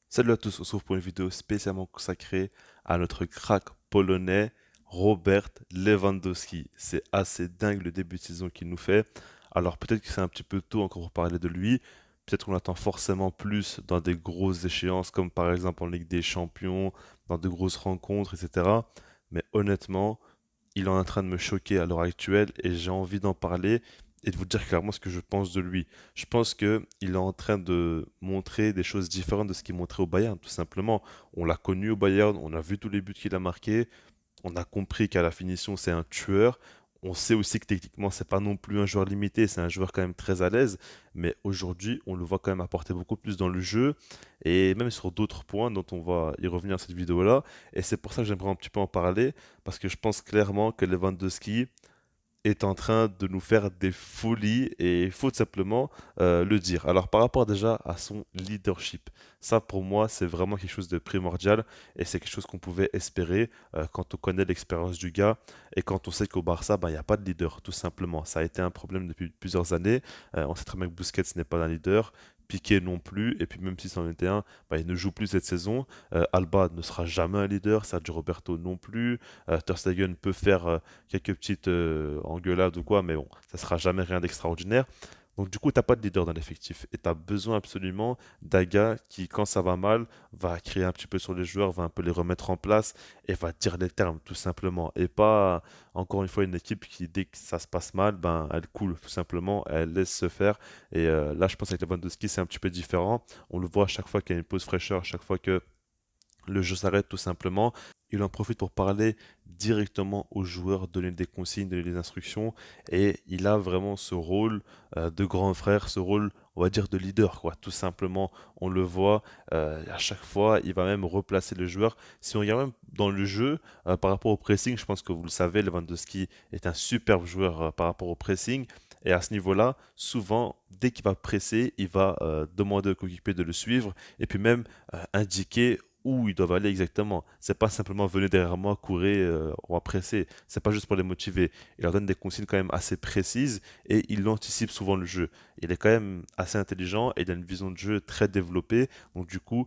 Salut à tous, on se retrouve pour une vidéo spécialement consacrée à notre crack polonais Robert Lewandowski. C'est assez dingue le début de saison qu'il nous fait. Alors peut-être que c'est un petit peu tôt encore pour parler de lui. Peut-être qu'on attend forcément plus dans des grosses échéances comme par exemple en Ligue des Champions, dans de grosses rencontres, etc. Mais honnêtement, il est en train de me choquer à l'heure actuelle et j'ai envie d'en parler et de vous dire clairement ce que je pense de lui. Je pense que il est en train de montrer des choses différentes de ce qu'il montrait au Bayern, tout simplement. On l'a connu au Bayern, on a vu tous les buts qu'il a marqués, on a compris qu'à la finition, c'est un tueur. On sait aussi que techniquement, c'est pas non plus un joueur limité, c'est un joueur quand même très à l'aise. Mais aujourd'hui, on le voit quand même apporter beaucoup plus dans le jeu et même sur d'autres points dont on va y revenir dans cette vidéo-là. Et c'est pour ça que j'aimerais un petit peu en parler parce que je pense clairement que Lewandowski est en train de nous faire des folies et il faut tout simplement le dire. Alors par rapport déjà à son leadership, ça pour moi c'est vraiment quelque chose de primordial et c'est quelque chose qu'on pouvait espérer quand on connaît l'expérience du gars et quand on sait qu'au Barça, ben, il n'y a pas de leader tout simplement. Ça a été un problème depuis plusieurs années. On sait très bien que Busquets n'est pas un leader. Piqué non plus, et puis même si c'en était un, bah, il ne joue plus cette saison. Alba ne sera jamais un leader, Sergio Roberto non plus. Ter Stegen peut faire quelques petites engueulades ou quoi, mais bon, ça sera jamais rien d'extraordinaire. Donc du coup, t'as pas de leader dans l'effectif et tu as besoin absolument d'un gars qui, quand ça va mal, va crier un petit peu sur les joueurs, va un peu les remettre en place et va dire les termes tout simplement. Et pas, encore une fois, une équipe qui, dès que ça se passe mal, ben, elle coule tout simplement, elle laisse se faire. Et là, je pense avec Lewandowski, c'est un petit peu différent. On le voit à chaque fois qu'il y a une pause fraîcheur, à chaque fois que le jeu s'arrête tout simplement. Il en profite pour parler directement aux joueurs, donner des consignes, donner des instructions. Et il a vraiment ce rôle de grand frère, ce rôle, on va dire, de leader, quoi. Tout simplement, on le voit à chaque fois, il va même replacer le joueur. Si on regarde même dans le jeu, par rapport au pressing, je pense que vous le savez, Lewandowski est un superbe joueur par rapport au pressing. Et à ce niveau-là, souvent, dès qu'il va presser, il va demander au coéquipier de le suivre et puis même indiquer où ils doivent aller exactement. C'est pas simplement venez derrière moi, courez, on va presser. C'est pas juste pour les motiver. Il leur donne des consignes quand même assez précises et il anticipe souvent le jeu. Il est quand même assez intelligent et il a une vision de jeu très développée. Donc du coup,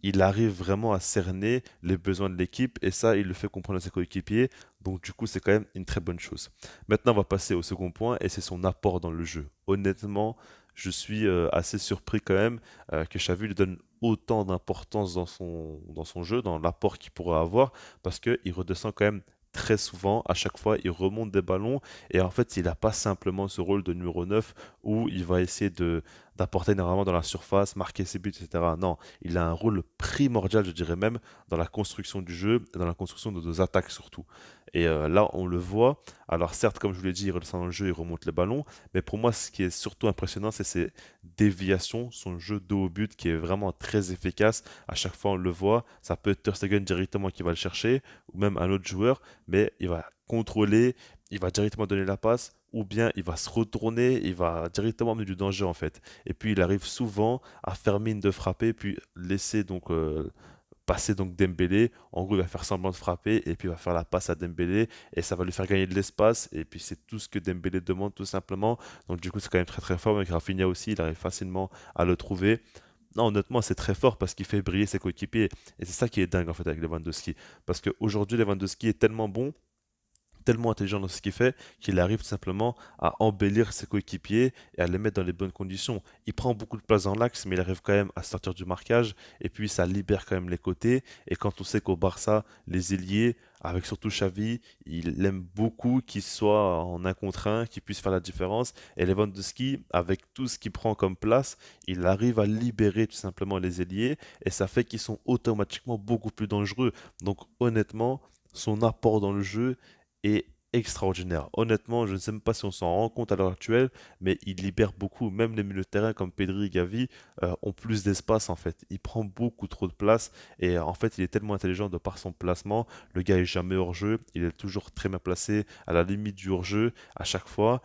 il arrive vraiment à cerner les besoins de l'équipe et ça, il le fait comprendre à ses coéquipiers. Donc du coup, c'est quand même une très bonne chose. Maintenant, on va passer au second point et c'est son apport dans le jeu. Honnêtement, je suis assez surpris quand même que Xavi lui donne autant d'importance dans son jeu, dans l'apport qu'il pourrait avoir, parce qu'il redescend quand même très souvent, à chaque fois, il remonte des ballons et en fait, il n'a pas simplement ce rôle de numéro 9 où il va essayer d'apporter énormément dans la surface, marquer ses buts, etc. Non, il a un rôle primordial, je dirais même, dans la construction du jeu et dans la construction de nos attaques surtout. Et là, on le voit. Alors certes, comme je vous l'ai dit, il redescend dans le jeu, il remonte les ballons, mais pour moi, ce qui est surtout impressionnant, c'est ses déviations, son jeu de haut but qui est vraiment très efficace. À chaque fois, on le voit. Ça peut être Ter Stegen directement qui va le chercher, ou même un autre joueur, mais il va contrôler, il va directement donner la passe, ou bien il va se retourner, il va directement amener du danger en fait. Et puis il arrive souvent à faire mine de frapper, puis laisser donc passer donc Dembélé. En gros, il va faire semblant de frapper et puis il va faire la passe à Dembélé et ça va lui faire gagner de l'espace. Et puis c'est tout ce que Dembélé demande tout simplement. Donc du coup, c'est quand même très très fort. Avec Rafinha aussi, il arrive facilement à le trouver. Non, honnêtement, c'est très fort parce qu'il fait briller ses coéquipiers. Et c'est ça qui est dingue en fait avec Lewandowski. Parce qu'aujourd'hui, Lewandowski est tellement bon, tellement intelligent dans ce qu'il fait qu'il arrive tout simplement à embellir ses coéquipiers et à les mettre dans les bonnes conditions. Il prend beaucoup de place dans l'axe, mais il arrive quand même à sortir du marquage et puis ça libère quand même les côtés. Et quand on sait qu'au Barça, les ailiers, avec surtout Xavi, il aime beaucoup qu'il soit en un contre un, qu'il puisse faire la différence. Et Lewandowski, avec tout ce qu'il prend comme place, il arrive à libérer tout simplement les ailiers et ça fait qu'ils sont automatiquement beaucoup plus dangereux. Donc honnêtement, son apport dans le jeu est extraordinaire. Honnêtement, je ne sais même pas si on s'en rend compte à l'heure actuelle, mais il libère beaucoup. Même les milieux de terrain comme Pedri et Gavi ont plus d'espace en fait. Il prend beaucoup trop de place et en fait, il est tellement intelligent de par son placement. Le gars est jamais hors jeu, il est toujours très bien placé, à la limite du hors jeu à chaque fois.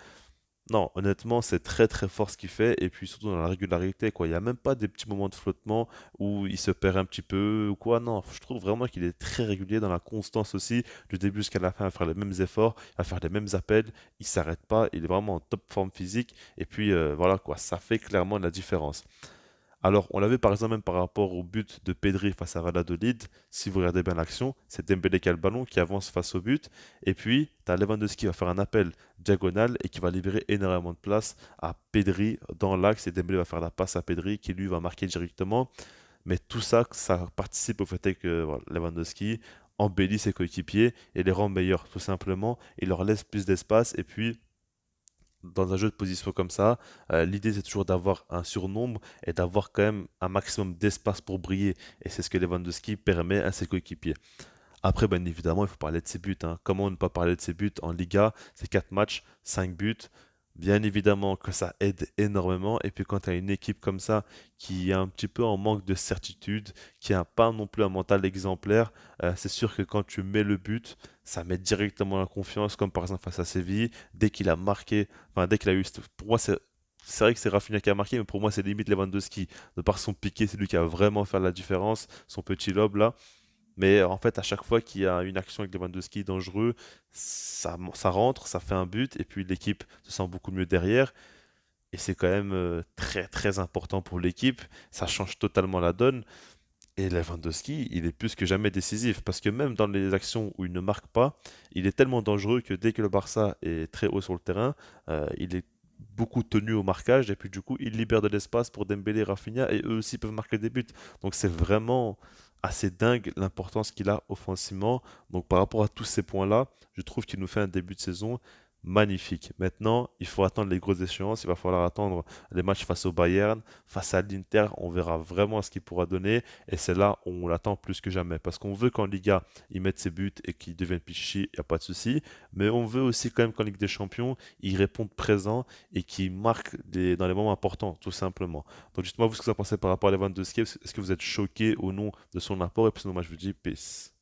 Non, honnêtement, c'est très très fort ce qu'il fait, et puis surtout dans la régularité, quoi. Il n'y a même pas des petits moments de flottement où il se perd un petit peu ou quoi. Non, je trouve vraiment qu'il est très régulier dans la constance aussi, du début jusqu'à la fin, à faire les mêmes efforts, à faire les mêmes appels. Il s'arrête pas, il est vraiment en top forme physique, et puis voilà quoi, ça fait clairement la différence. Alors, on l'a vu par exemple même par rapport au but de Pedri face à Valladolid. Si vous regardez bien l'action, c'est Dembélé qui a le ballon, qui avance face au but. Et puis, tu as Lewandowski qui va faire un appel diagonal et qui va libérer énormément de place à Pedri dans l'axe. Et Dembélé va faire la passe à Pedri qui lui va marquer directement. Mais tout ça, ça participe au fait que voilà, Lewandowski embellit ses coéquipiers et les rend meilleurs, tout simplement. Il leur laisse plus d'espace. Et puis, dans un jeu de position comme ça, l'idée c'est toujours d'avoir un surnombre et d'avoir quand même un maximum d'espace pour briller. Et c'est ce que Lewandowski permet à ses coéquipiers. Après, bien évidemment, il faut parler de ses buts, hein. Comment ne pas parler de ses buts en Liga? C'est 4 matchs, 5 buts. Bien évidemment que ça aide énormément. Et puis quand tu as une équipe comme ça qui est un petit peu en manque de certitude, qui n'a pas non plus un mental exemplaire, c'est sûr que quand tu mets le but, ça met directement la confiance, comme par exemple face à Séville, dès qu'il a marqué, enfin dès qu'il a eu, pour moi c'est vrai que c'est Rafinha qui a marqué, mais pour moi c'est limite Lewandowski. De par son piqué, c'est lui qui a vraiment fait la différence, son petit lob là. Mais en fait, à chaque fois qu'il y a une action avec Lewandowski dangereux, ça rentre, ça fait un but, et puis l'équipe se sent beaucoup mieux derrière. Et c'est quand même très très important pour l'équipe. Ça change totalement la donne. Et Lewandowski, il est plus que jamais décisif. Parce que même dans les actions où il ne marque pas, il est tellement dangereux que dès que le Barça est très haut sur le terrain, il est beaucoup tenu au marquage. Et puis du coup, il libère de l'espace pour Dembélé et Rafinha. Et eux aussi peuvent marquer des buts. Donc c'est vraiment assez dingue l'importance qu'il a offensivement. Donc par rapport à tous ces points-là, je trouve qu'il nous fait un début de saison magnifique. Maintenant, il faut attendre les grosses échéances. Il va falloir attendre les matchs face au Bayern, face à l'Inter. On verra vraiment ce qu'il pourra donner. Et c'est là où on l'attend plus que jamais. Parce qu'on veut qu'en Liga, il mette ses buts et qu'il devienne Pichichi, il n'y a pas de souci. Mais on veut aussi quand même qu'en Ligue des Champions, il réponde présent et qu'il marque dans les moments importants, tout simplement. Donc dites-moi vous ce que vous en pensez par rapport à Lewandowski. Est-ce que vous êtes choqué ou non de son apport? Et puis sinon, moi je vous dis peace.